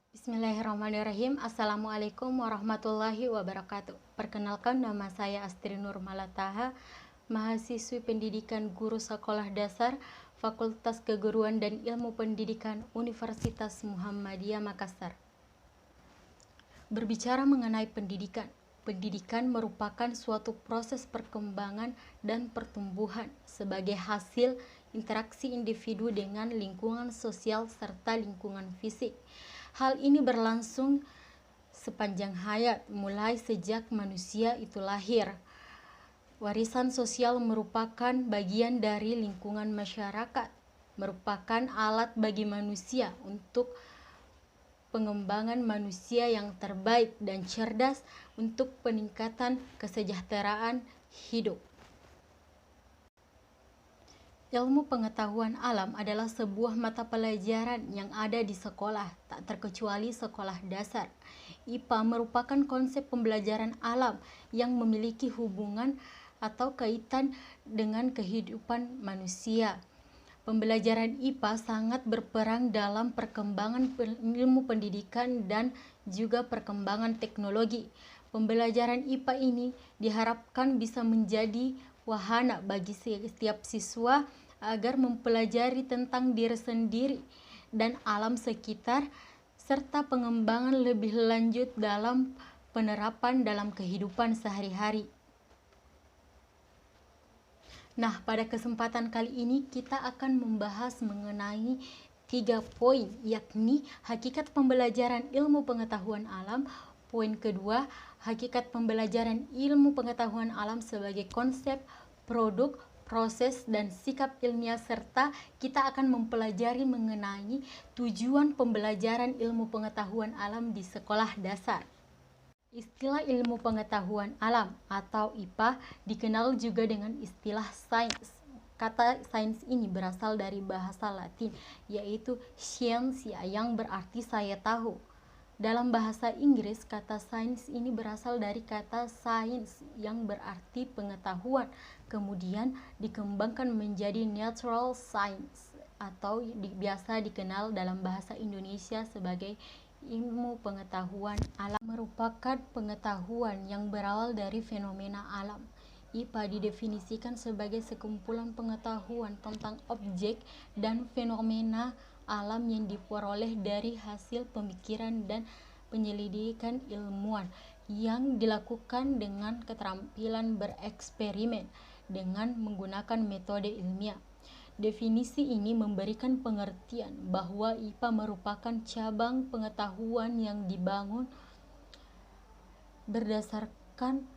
Bismillahirrahmanirrahim. Assalamualaikum warahmatullahi wabarakatuh. Perkenalkan, nama saya Astri Nur Malataha, mahasiswi pendidikan guru sekolah dasar Fakultas Keguruan dan Ilmu Pendidikan Universitas Muhammadiyah Makassar. Berbicara mengenai pendidikan, pendidikan merupakan suatu proses perkembangan dan pertumbuhan sebagai hasil interaksi individu dengan lingkungan sosial serta lingkungan fisik. Hal ini berlangsung sepanjang hayat, mulai sejak manusia itu lahir. Warisan sosial merupakan bagian dari lingkungan masyarakat, merupakan alat bagi manusia untuk pengembangan manusia yang terbaik dan cerdas untuk peningkatan kesejahteraan hidup. Ilmu pengetahuan alam adalah sebuah mata pelajaran yang ada di sekolah, tak terkecuali sekolah dasar. IPA merupakan konsep pembelajaran alam yang memiliki hubungan atau kaitan dengan kehidupan manusia. Pembelajaran IPA sangat berperan dalam perkembangan ilmu pendidikan dan juga perkembangan teknologi. Pembelajaran IPA ini diharapkan bisa menjadi wahana bagi setiap siswa agar mempelajari tentang diri sendiri dan alam sekitar, serta pengembangan lebih lanjut dalam penerapan dalam kehidupan sehari-hari. Nah, pada kesempatan kali ini kita akan membahas mengenai 3 poin, yakni hakikat pembelajaran ilmu pengetahuan alam. Poin kedua, hakikat pembelajaran ilmu pengetahuan alam sebagai konsep, produk, proses, dan sikap ilmiah, serta kita akan mempelajari mengenai tujuan pembelajaran ilmu pengetahuan alam di sekolah dasar. Istilah ilmu pengetahuan alam atau IPA dikenal juga dengan istilah sains. Kata sains ini berasal dari bahasa Latin, yaitu scientia, yang berarti saya tahu. Dalam bahasa Inggris, kata sains ini berasal dari kata science yang berarti pengetahuan, kemudian dikembangkan menjadi natural science atau biasa dikenal dalam bahasa Indonesia sebagai ilmu pengetahuan alam. Merupakan pengetahuan yang berawal dari fenomena alam. IPA didefinisikan sebagai sekumpulan pengetahuan tentang objek dan fenomena alam yang diperoleh dari hasil pemikiran dan penyelidikan ilmuwan yang dilakukan dengan keterampilan bereksperimen dengan menggunakan metode ilmiah. Definisi ini memberikan pengertian bahwa IPA merupakan cabang pengetahuan yang dibangun berdasarkan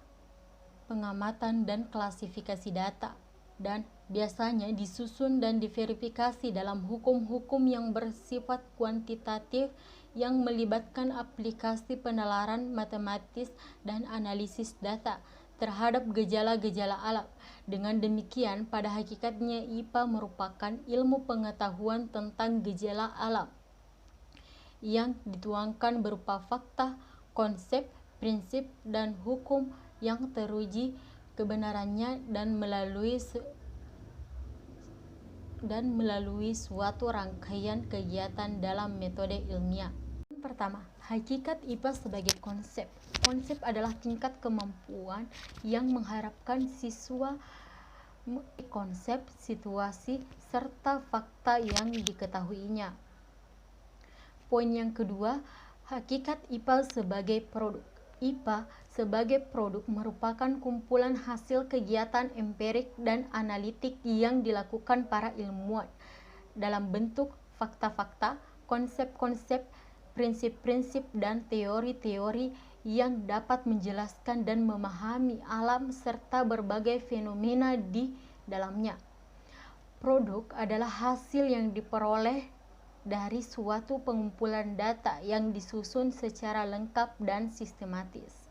pengamatan dan klasifikasi data, dan biasanya disusun dan diverifikasi dalam hukum-hukum yang bersifat kuantitatif yang melibatkan aplikasi penalaran matematis dan analisis data terhadap gejala-gejala alam. Dengan demikian, pada hakikatnya IPA merupakan ilmu pengetahuan tentang gejala alam yang dituangkan berupa fakta, konsep, prinsip, dan hukum yang teruji kebenarannya dan melalui suatu rangkaian kegiatan dalam metode ilmiah. Pertama, hakikat IPA sebagai konsep. Konsep adalah tingkat kemampuan yang mengharapkan siswa konsep, situasi, serta fakta yang diketahuinya. Poin yang kedua, hakikat IPA sebagai produk. IPA sebagai produk merupakan kumpulan hasil kegiatan empirik dan analitik yang dilakukan para ilmuwan dalam bentuk fakta-fakta, konsep-konsep, prinsip-prinsip, dan teori-teori yang dapat menjelaskan dan memahami alam serta berbagai fenomena di dalamnya. Produk adalah hasil yang diperoleh dari suatu pengumpulan data yang disusun secara lengkap dan sistematis.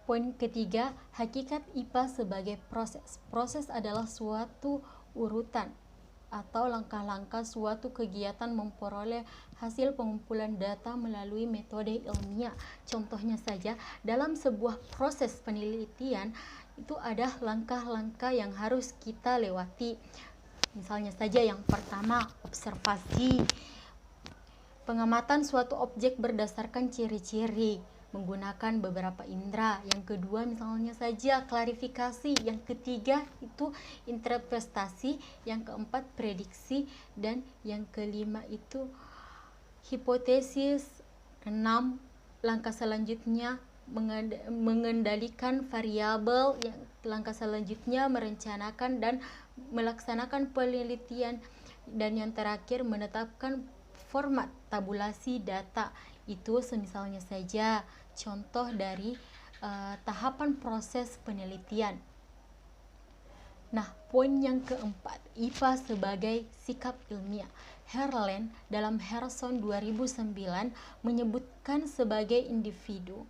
Poin ketiga, hakikat IPA sebagai proses. Proses adalah suatu urutan atau langkah-langkah suatu kegiatan memperoleh hasil pengumpulan data melalui metode ilmiah. Contohnya saja, dalam sebuah proses penelitian itu ada langkah-langkah yang harus kita lewati. Misalnya saja yang pertama, observasi. pengamatan suatu objek berdasarkan ciri-ciri menggunakan beberapa indera. Yang kedua misalnya saja klarifikasi, yang ketiga itu interpretasi, yang keempat prediksi, dan yang kelima itu hipotesis. 6. Langkah selanjutnya mengendalikan variabel. Yang langkah selanjutnya merencanakan dan melaksanakan penelitian, dan yang terakhir menetapkan format tabulasi data. Itu semisalnya saja contoh dari tahapan proses penelitian. Nah, poin yang keempat, IPA sebagai sikap ilmiah. Herland dalam Harrison 2009 menyebutkan sebagai individu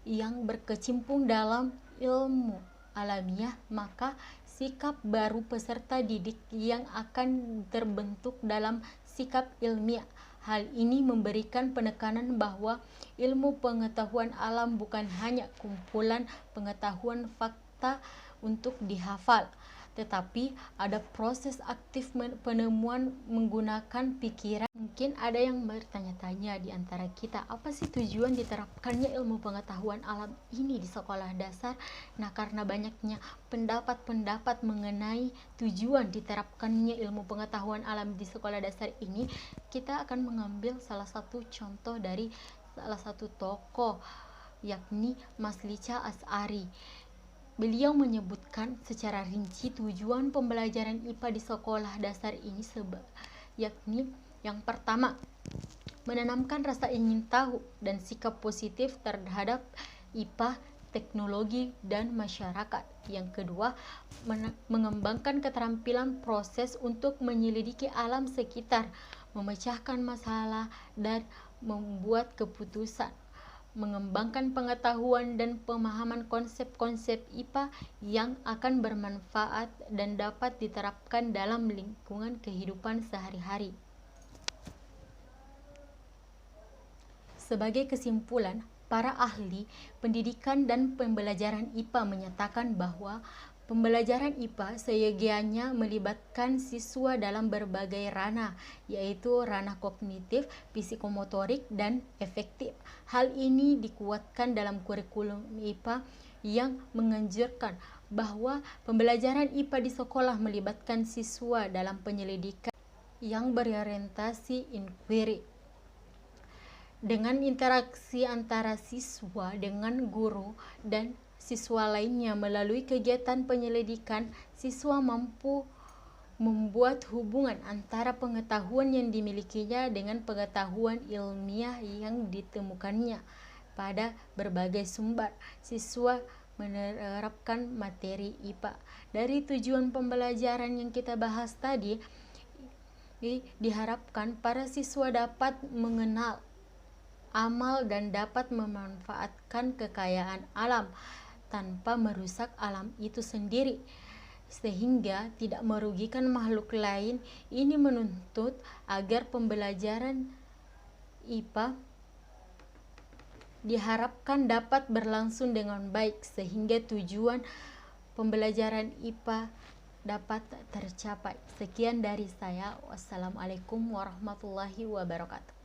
yang berkecimpung dalam ilmu alamiah, maka sikap baru peserta didik yang akan terbentuk dalam sikap ilmiah. Hal ini memberikan penekanan bahwa ilmu pengetahuan alam bukan hanya kumpulan pengetahuan fakta untuk dihafal, tetapi ada proses aktif penemuan menggunakan pikiran. Mungkin ada yang bertanya-tanya di antara kita, apa sih tujuan diterapkannya ilmu pengetahuan alam ini di sekolah dasar? Nah, karena banyaknya pendapat-pendapat mengenai tujuan diterapkannya ilmu pengetahuan alam di sekolah dasar ini, kita akan mengambil salah satu contoh dari salah satu tokoh, yakni Mas Licha Asy'ari. Beliau menyebutkan secara rinci tujuan pembelajaran IPA di sekolah dasar ini yakni yang pertama, menanamkan rasa ingin tahu dan sikap positif terhadap IPA, teknologi, dan masyarakat. Yang kedua, mengembangkan keterampilan proses untuk menyelidiki alam sekitar, memecahkan masalah, dan membuat keputusan. Mengembangkan pengetahuan dan pemahaman konsep-konsep IPA yang akan bermanfaat dan dapat diterapkan dalam lingkungan kehidupan sehari-hari. Sebagai kesimpulan, para ahli pendidikan dan pembelajaran IPA menyatakan bahwa pembelajaran IPA seyogianya melibatkan siswa dalam berbagai ranah, yaitu ranah kognitif, psikomotorik, dan efektif. Hal ini dikuatkan dalam kurikulum IPA yang menganjurkan bahwa pembelajaran IPA di sekolah melibatkan siswa dalam penyelidikan yang berorientasi inquiry. Dengan interaksi antara siswa dengan guru dan siswa lainnya melalui kegiatan penyelidikan, siswa mampu membuat hubungan antara pengetahuan yang dimilikinya dengan pengetahuan ilmiah yang ditemukannya pada berbagai sumber. Siswa menerapkan materi IPA. Dari tujuan pembelajaran yang kita bahas tadi, diharapkan para siswa dapat mengenal amal dan dapat memanfaatkan kekayaan alam tanpa merusak alam itu sendiri, sehingga tidak merugikan makhluk lain. Ini menuntut agar pembelajaran IPA diharapkan dapat berlangsung dengan baik, sehingga tujuan pembelajaran IPA dapat tercapai. Sekian dari saya. Wassalamualaikum warahmatullahi wabarakatuh.